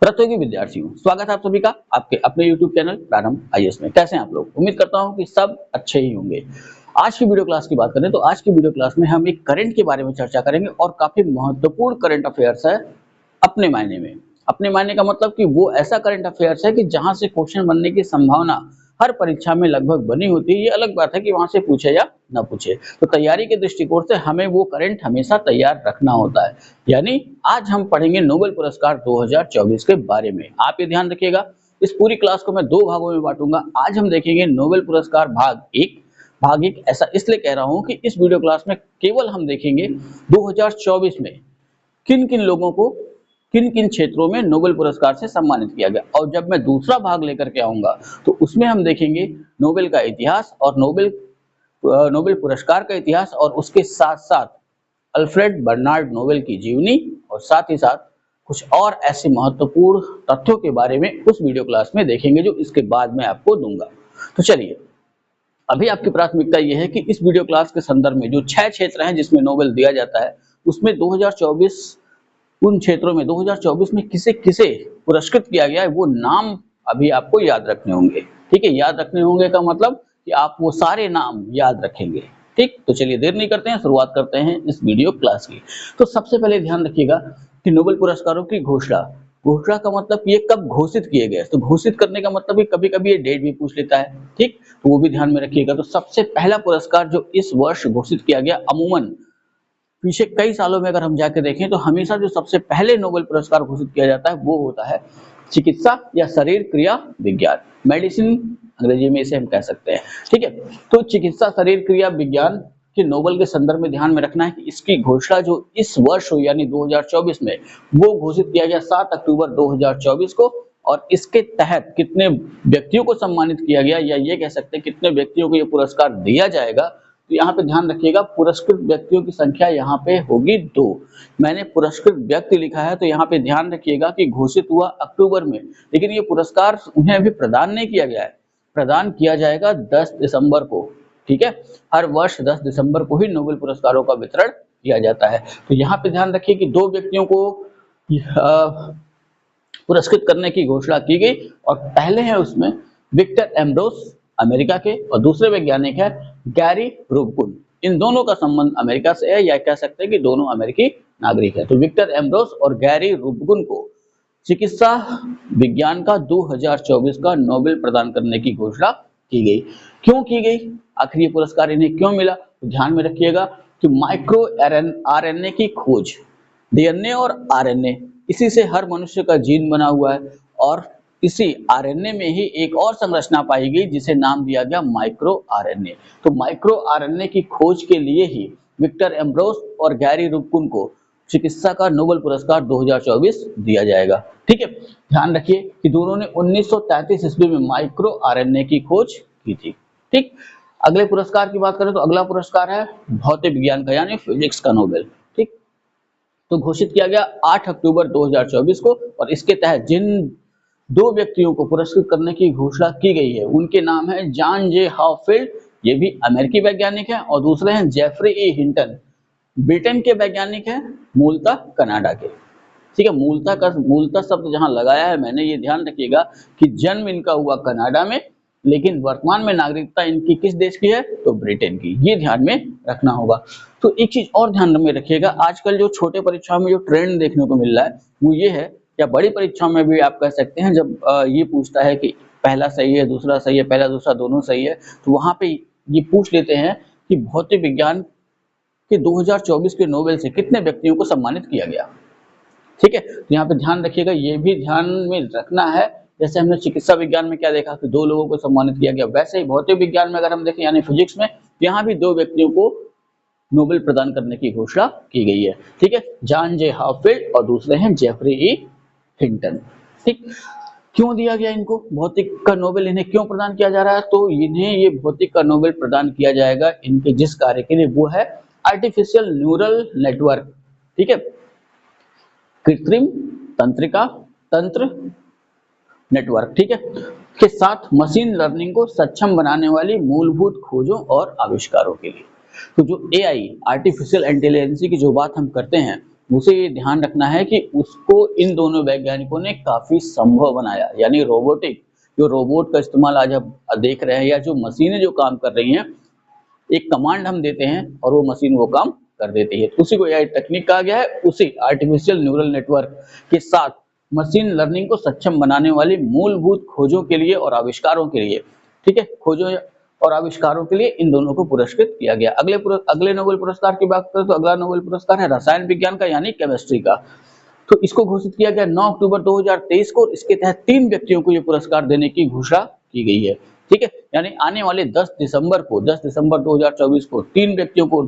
प्रतियोगी विद्यार्थियों, स्वागत है आप सभी का आपके अपने YouTube चैनल प्रारंभ आईएएस में। कैसे हैं आप लोग? उम्मीद करता हूं कि सब अच्छे ही होंगे। आज की वीडियो क्लास की बात करें तो आज की वीडियो क्लास में हम एक करंट के बारे में चर्चा करेंगे और काफी महत्वपूर्ण करंट अफेयर्स है अपने मायने में। अपने मायने का मतलब कि वो ऐसा करंट अफेयर्स है कि जहां से क्वेश्चन बनने की संभावना हर परीक्षा में लगभग बनी होती है। ये अलग बात है कि वहां से पूछे या ना पूछे, तो तैयारी के दृष्टिकोण से हमें वो करंट हमेशा तैयार रखना होता है। यानी आज हम पढ़ेंगे नोबेल पुरस्कार 2024 के बारे में। आप ये ध्यान रखिएगा, इस पूरी क्लास को मैं दो भागों में बांटूंगा। आज हम देखेंगे नोबेल पुरस्कार भाग एक ऐसा इसलिए कह रहा हूं कि इस वीडियो क्लास में केवल हम देखेंगे 2024 में किन किन लोगों को किन किन क्षेत्रों में नोबेल पुरस्कार से सम्मानित किया गया, और जब मैं दूसरा भाग लेकर के आऊंगा तो उसमें हम देखेंगे नोबेल का इतिहास और नोबेल पुरस्कार का इतिहास, और उसके साथ साथ अल्फ्रेड बर्नार्ड नोबेल की जीवनी और साथ ही साथ कुछ और ऐसे महत्वपूर्ण तथ्यों के बारे में उस वीडियो क्लास में देखेंगे जो इसके बाद में आपको दूंगा। तो चलिए, अभी आपकी प्राथमिकता यह है कि इस वीडियो क्लास के संदर्भ में जो 6 क्षेत्र हैं जिसमें नोबेल दिया जाता है, उसमें 2024 उन क्षेत्रों में 2024 में किसे किसे पुरस्कृत किया गया है वो नाम अभी आपको याद रखने होंगे। ठीक है, याद रखने होंगे का मतलब कि आप वो सारे नाम याद रखेंगे। ठीक, तो चलिए देर नहीं करते हैं, शुरुआत करते हैं इस वीडियो क्लास की। तो सबसे पहले ध्यान रखिएगा कि नोबेल पुरस्कारों की घोषणा का मतलब ये कब घोषित किए गए। तो घोषित करने का मतलब कि कभी कभी ये डेट भी पूछ लेता है। ठीक, तो वो भी ध्यान में रखिएगा। तो सबसे पहला पुरस्कार जो इस वर्ष घोषित किया गया, अमूमन पीछे कई सालों में अगर हम जाके देखें तो हमेशा जो सबसे पहले नोबेल पुरस्कार घोषित किया जाता है वो होता है चिकित्सा या शरीर क्रिया विज्ञान, मेडिसिन अंग्रेजी में इसे हम कह सकते हैं। ठीक है, तो चिकित्सा शरीर क्रिया विज्ञान के नोबेल के संदर्भ में ध्यान में रखना है कि इसकी घोषणा जो इस वर्ष हुई यानी 2024 में वो घोषित किया गया 7 अक्टूबर 2024 को, और इसके तहत कितने व्यक्तियों को सम्मानित किया गया या ये कह सकते हैं कितने व्यक्तियों को ये पुरस्कार दिया जाएगा। तो यहाँ पे ध्यान रखिएगा, पुरस्कृत व्यक्तियों की संख्या यहाँ पे होगी 2। मैंने पुरस्कृत व्यक्ति लिखा है तो यहाँ पे ध्यान रखिएगा कि घोषित हुआ अक्टूबर में, लेकिन ये पुरस्कार उन्हें अभी प्रदान नहीं किया गया है। प्रदान किया जाएगा 10 दिसंबर को। ठीक है, हर वर्ष 10 दिसंबर को ही नोबेल पुरस्कारों का वितरण किया जाता है। तो यहाँ पे ध्यान रखिए कि 2 व्यक्तियों को पुरस्कृत करने की घोषणा की गई, और पहले है उसमें विक्टर एम्ब्रोस अमेरिका के, और दूसरे वैज्ञानिक है गैरी रूबकुन। इन दोनों का संबंध अमेरिका से है, या कह सकते हैं कि दोनों अमेरिकी नागरिक है। तो विक्टर एम्ब्रोस और गैरी रूबकुन को चिकित्सा विज्ञान का 2024 का नोबेल प्रदान करने की घोषणा की गई। क्यों की गई, आखिर ये पुरस्कार इन्हें क्यों मिला? तो ध्यान में रखिएगा कि माइक्रो आरएनए की खोज, डीएनए और आरएनए, इसी से हर मनुष्य का जीन बना हुआ है, और इसी आरएनए में ही एक और संरचना पाई गई जिसे नाम दिया गया माइक्रो आरएनए। तो माइक्रो आरएनए की खोज के लिए ही विक्टर एम्ब्रोस और गैरी रूबकुन को चिकित्सा का नोबेल पुरस्कार 2024 दिया जाएगा। ठीक है, ध्यान रखिए कि दोनों ने 1933 ईस्वी में माइक्रो आरएनए की खोज की थी। ठीक, अगले पुरस्कार की बात करें तो अगला पुरस्कार है भौतिक विज्ञान का यानी फिजिक्स का नोबेल। ठीक, तो घोषित किया गया 8 अक्टूबर 2024 को, और इसके तहत जिन 2 व्यक्तियों को पुरस्कृत करने की घोषणा की गई है उनके नाम है जॉन जे हॉपफील्ड, ये भी अमेरिकी वैज्ञानिक हैं, और दूसरे हैं जेफरी ई हिंटन, ब्रिटेन के वैज्ञानिक हैं, मूलतः कनाडा के। ठीक है, मूलतः शब्द जहां लगाया है मैंने, ये ध्यान रखिएगा कि जन्म इनका हुआ कनाडा में, लेकिन वर्तमान में नागरिकता इनकी किस देश की है? तो ब्रिटेन की। ये ध्यान में रखना होगा। तो एक चीज और ध्यान में रखिएगा, आजकल जो छोटे परीक्षाओं में जो ट्रेंड देखने को मिल रहा है वो ये है, या बड़ी परीक्षाओं में भी आप कह सकते हैं, जब ये पूछता है कि पहला सही है दूसरा सही है, पहला दूसरा दोनों सही है, तो वहां पे ये पूछ लेते हैं कि भौतिक विज्ञान के 2024 के नोबेल से कितने व्यक्तियों को सम्मानित किया गया। ठीक है, तो यहाँ पे ध्यान रखिएगा, ये भी ध्यान में रखना है। जैसे हमने चिकित्सा विज्ञान में क्या देखा कि 2 लोगों को सम्मानित किया गया, वैसे ही भौतिक विज्ञान में अगर हम देखें यानी फिजिक्स में, यहाँ भी 2 व्यक्तियों को नोबेल प्रदान करने की घोषणा की गई है। ठीक है, जॉन जे हॉपफील्ड और दूसरे हैं जेफरी ई हिंटन। ठीक, क्यों दिया गया इनको भौतिक का नोबेल, इन्हें क्यों प्रदान किया जा रहा है? तो इन्हें ये भौतिक का नोबेल प्रदान किया जाएगा इनके जिस कार्य के लिए, वो है आर्टिफिशियल न्यूरल नेटवर्क। ठीक है, कृत्रिम तंत्र नेटवर्क, ठीक है, के साथ मशीन लर्निंग को सक्षम बनाने वाली मूलभूत खोजों और आविष्कारों के लिए। तो जो एआई आर्टिफिशियल इंटेलिजेंस की जो बात हम करते हैं उसे ये ध्यान रखना है कि उसको इन दोनों वैज्ञानिकों ने काफी संभव बनाया, यानी रोबोटिक, जो रोबोट का इस्तेमाल आज आप देख रहे हैं, या जो मशीनें जो काम कर रही हैं, एक कमांड हम देते हैं और वो मशीन वो काम कर देती है। उसी को एआई टेक्निक कहा गया है। उसी आर्टिफिशियल न्यूरल नेटवर्क के साथ मशीन लर्निंग को सक्षम बनाने वाली मूलभूत खोजों के लिए और आविष्कारों के लिए, ठीक है, खोजों और आविष्कारों के लिए इन दोनों को पुरस्कृत किया गया। अगले नोबेल पुरस्कार की बात करें तो अगला नोबेल पुरस्कार है रसायन विज्ञान का, यानी केमिस्ट्री का। तो इसको घोषित किया गया 9 अक्टूबर 2023 को। इसके तहत 3 व्यक्तियों को ये पुरस्कार देने की घोषणा की गई है, ठीक है। यानी आने वाले 10 दिसंबर 2024 को 3 व्यक्तियों को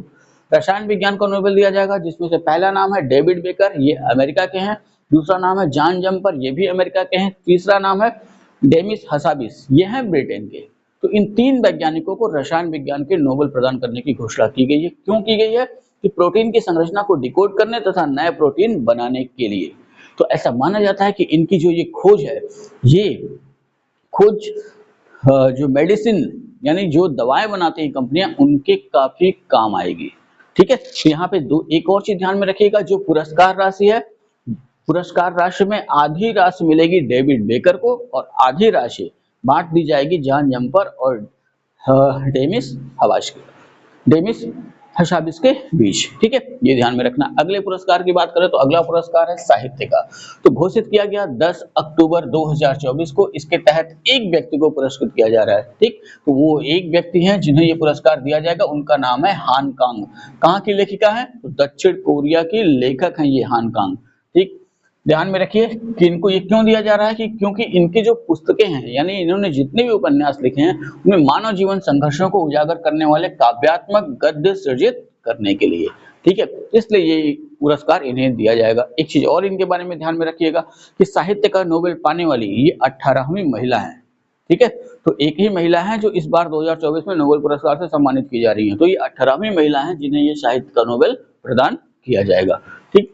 रसायन विज्ञान का नोबेल दिया जाएगा, जिसमें से पहला नाम है डेविड बेकर, ये अमेरिका के हैं। दूसरा नाम है जॉन जम्पर, ये भी अमेरिका के हैं। तीसरा नाम है डेमिस हसाबिस, ये हैं ब्रिटेन के। तो इन 3 वैज्ञानिकों को रसायन विज्ञान के नोबेल प्रदान करने की घोषणा की गई है। क्यों की गई है? कि प्रोटीन की संरचना को डिकोड करने तथा नए प्रोटीन बनाने के लिए। तो ऐसा माना जाता है कि इनकी जो ये खोज है, ये खोज जो मेडिसिन यानी जो दवाएं बनाती हैं कंपनियां, उनके काफी काम आएगी, ठीक है। तो यहाँ पे एक और चीज ध्यान में रखिएगा, जो पुरस्कार राशि है, पुरस्कार राशि में आधी राशि मिलेगी डेविड बेकर को और आधी राशि बांट दी जाएगी जॉन जम्पर और डेमिस हसाबिस के बीच, ठीक है, ये ध्यान में रखना। अगले पुरस्कार की बात करें तो अगला पुरस्कार है साहित्य का। तो घोषित किया गया 10 अक्टूबर 2024 को। इसके तहत एक व्यक्ति को पुरस्कृत किया जा रहा है, ठीक। तो वो एक व्यक्ति हैं जिन्हें ये पुरस्कार दिया जाएगा, उनका नाम है हान कांग। कहाँ की लेखिका है? तो दक्षिण कोरिया की लेखक हैं ये हान कांग, ठीक। ध्यान में रखिए कि इनको ये क्यों दिया जा रहा है, कि क्योंकि इनकी जो पुस्तकें हैं, यानी इन्होंने जितने भी उपन्यास लिखे हैं, उनमें मानव जीवन संघर्षों को उजागर करने वाले काव्यात्मक गद्य सृजित करने के लिए, ठीक है, इसलिए ये पुरस्कार इन्हें दिया जाएगा। एक चीज और इनके बारे में ध्यान में रखिएगा कि साहित्य का नोबेल पाने वाली ये 18वीं महिला है, ठीक है। तो एक ही महिला है जो इस बार 2024 में नोबेल पुरस्कार से सम्मानित की जा रही है। तो ये 18वीं महिला है जिन्हें ये साहित्य का नोबेल प्रदान किया जाएगा, ठीक।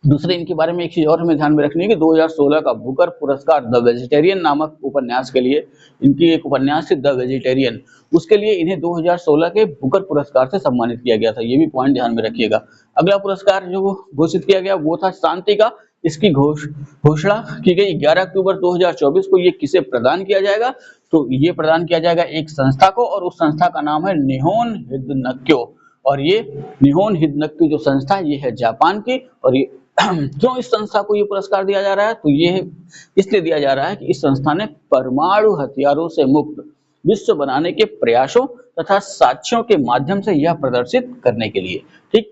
दूसरे इनके बारे में एक चीज और हमें ध्यान में रखनी है कि 2016 का बुकर पुरस्कार द वेजिटेरियन नामक उपन्यास के लिए, इनकी एक उपन्यास थी द वेजिटेरियन, उसके लिए इन्हें 2016 के बुकर पुरस्कार से सम्मानित किया गया था। ये भी पॉइंट ध्यान में रखिएगा। अगला पुरस्कार जो घोषित किया गया वो था शांति का। इसकी घोषणा की गई 11 अक्टूबर 2024 को। ये किसे प्रदान किया जाएगा? तो ये प्रदान किया जाएगा एक संस्था को, और उस संस्था का नाम है निहोन हिदेनक्यो। और ये निहोन हिदेनक्यो जो संस्था, ये है जापान की। और ये क्यों इस संस्था को ये पुरस्कार दिया जा रहा है? तो ये इसलिए दिया जा रहा है कि इस संस्था ने परमाणु हथियारों से मुक्त विश्व बनाने के प्रयासों तथा साक्ष्यों के माध्यम से यह प्रदर्शित करने के लिए, ठीक।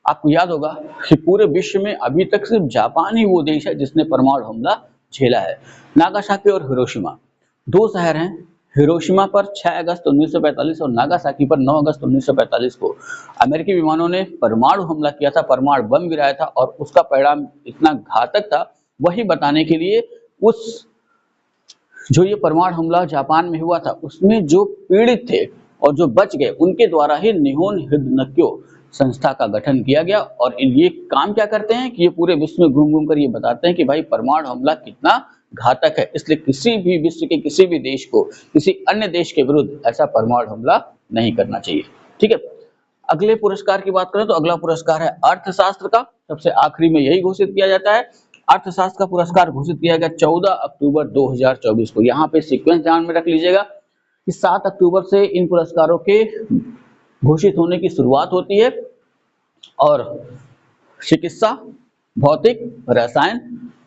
आपको याद होगा कि पूरे विश्व में अभी तक सिर्फ जापान ही वो देश है जिसने परमाणु हमला झेला है। नागासाकी और हिरोशिमा 2 शहर हैं। हिरोशिमा पर 6 अगस्त 1945 और नागासाकी पर 9 अगस्त 1945 को अमेरिकी विमानों ने परमाणु हमला किया था, परमाणु बम गिराया था, और उसका परिणाम इतना घातक था, वही बताने के लिए उस जो ये परमाणु हमला जापान में हुआ था, उसमें जो पीड़ित थे और जो बच गए, उनके द्वारा ही निहोन हिदेनक्यो संस्था का गठन किया गया। और ये काम क्या करते हैं कि ये पूरे विश्व में घूम घूम कर ये बताते हैं कि भाई परमाणु हमला कितना घातक है, इसलिए किसी भी विश्व के किसी भी देश को किसी अन्य देश के विरुद्ध ऐसा परमाणु हमला नहीं करना चाहिए, ठीक है। अगले पुरस्कार की बात करें तो अगला पुरस्कार है अर्थशास्त्र का। सबसे आखिरी में यही घोषित किया जाता है। अर्थशास्त्र का पुरस्कार घोषित किया गया 14 अक्टूबर 2024 को। यहाँ पे सीक्वेंस ध्यान में रख लीजिएगा कि 7 अक्टूबर से इन पुरस्कारों के घोषित होने की शुरुआत होती है, और चिकित्सा, भौतिक, रसायन,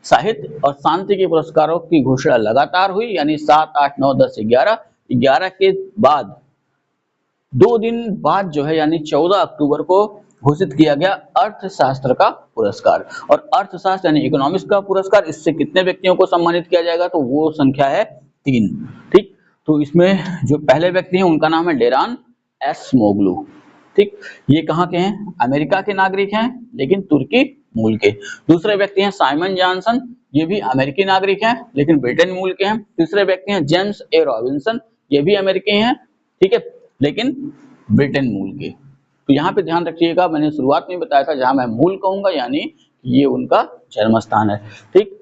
साहित्य और शांति के पुरस्कारों की घोषणा लगातार हुई, यानी 7, 8, 9, 10, 11 के बाद 2 दिन बाद जो है, यानी 14 अक्टूबर को घोषित किया गया अर्थशास्त्र का पुरस्कार। और अर्थशास्त्र यानी इकोनॉमिक्स का पुरस्कार, इससे कितने व्यक्तियों को सम्मानित किया जाएगा? तो वो संख्या है 3, ठीक। तो इसमें जो पहले व्यक्ति हैं उनका नाम है डेरान एसमोग्लू, ठीक। ये कहाँ के हैं? अमेरिका के नागरिक हैं लेकिन तुर्की मूल के। दूसरे व्यक्ति हैं साइमन जॉनसन, ये भी अमेरिकी नागरिक हैं लेकिन ब्रिटेन मूल के हैं। तीसरे व्यक्ति हैं जेम्स ए रॉबिन्सन, ये भी अमेरिकी हैं, ठीक है, लेकिन ब्रिटेन मूल के। तो यहाँ पे ध्यान रखिएगा, मैंने शुरुआत में बताया था जहां मैं मूल कहूंगा यानी ये उनका जन्म स्थान है, ठीक।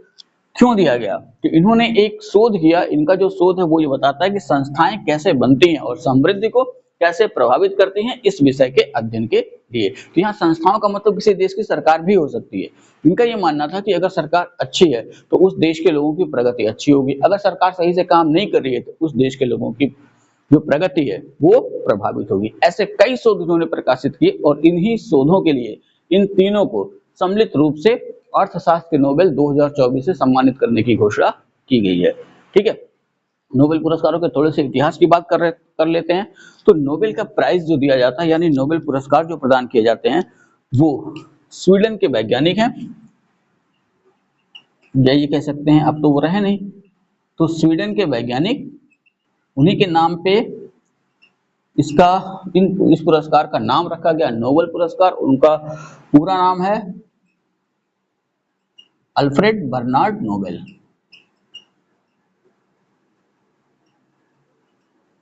क्यों दिया गया? कि इन्होंने एक शोध किया। इनका जो शोध है वो ये बताता है कि संस्थाएं कैसे बनती हैं और समृद्धि को कैसे प्रभावित करती हैं इस विषय के अध्ययन के लिए। तो यहाँ संस्थाओं का मतलब किसी देश की सरकार भी हो सकती है। इनका ये मानना था कि अगर सरकार अच्छी है तो उस देश के लोगों की प्रगति अच्छी होगी, अगर सरकार सही से काम नहीं कर रही है तो उस देश के लोगों की जो प्रगति है वो प्रभावित होगी। ऐसे कई शोध इन्होंने प्रकाशित किए और इन्हीं शोधों के लिए इन तीनों को सम्मिलित रूप से अर्थशास्त्र के नोबेल 2024 से सम्मानित करने की घोषणा की गई है। ठीक है, नोबेल पुरस्कारों के थोड़े से इतिहास की बात कर लेते हैं। तो नोबेल का प्राइज जो दिया जाता है यानी नोबेल पुरस्कार जो प्रदान किए जाते हैं वो स्वीडन के वैज्ञानिक हैं, या ये कह सकते हैं अब तो वो रहे नहीं, तो स्वीडन के वैज्ञानिक, उन्हीं के नाम पे इस पुरस्कार का नाम रखा गया नोबेल पुरस्कार। उनका पूरा नाम है अल्फ्रेड बर्नार्ड नोबेल।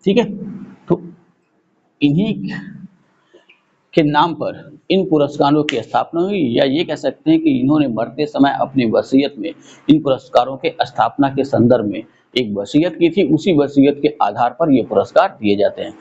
ठीक है, तो इन्हीं के नाम पर इन पुरस्कारों की स्थापना हुई, या ये कह सकते हैं कि इन्होंने मरते समय अपनी वसीयत में इन पुरस्कारों के स्थापना के संदर्भ में एक वसीयत की थी, उसी वसीयत के आधार पर ये पुरस्कार दिए जाते हैं।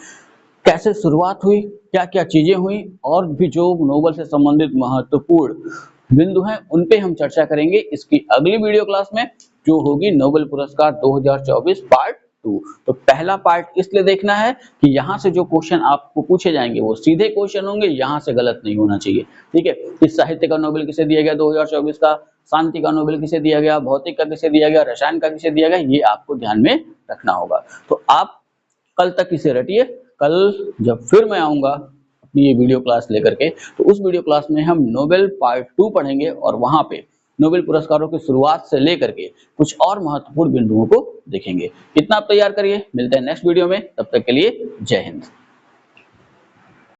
कैसे शुरुआत हुई, क्या क्या चीजें हुई, और भी जो नोबेल से संबंधित महत्वपूर्ण बिंदु हैं उन पे हम चर्चा करेंगे इसकी अगली वीडियो क्लास में, जो होगी नोबेल पुरस्कार 2024 पार्ट 2। तो पहला पार्ट इसलिए देखना है कि यहाँ से जो क्वेश्चन आपको पूछे जाएंगे वो सीधे क्वेश्चन होंगे, यहाँ से गलत नहीं होना चाहिए। ठीक है, इस साहित्य का नोबेल किसे दिया गया 2024 का, शांति का नोबेल किसे दिया गया, भौतिक का किसे दिया गया, रसायन का किसे दिया गया, ये आपको ध्यान में रखना होगा। तो आप कल तक इसे रटिए, कल जब फिर मैं आऊंगा अपनी ये वीडियो क्लास लेकर के, तो उस वीडियो क्लास में हम नोबेल पार्ट 2 पढ़ेंगे और वहां पे नोबेल पुरस्कारों की शुरुआत से लेकर के कुछ और महत्वपूर्ण बिंदुओं को देखेंगे। इतना आप तैयार करिए, मिलते हैं नेक्स्ट वीडियो में, तब तक के लिए जय हिंद।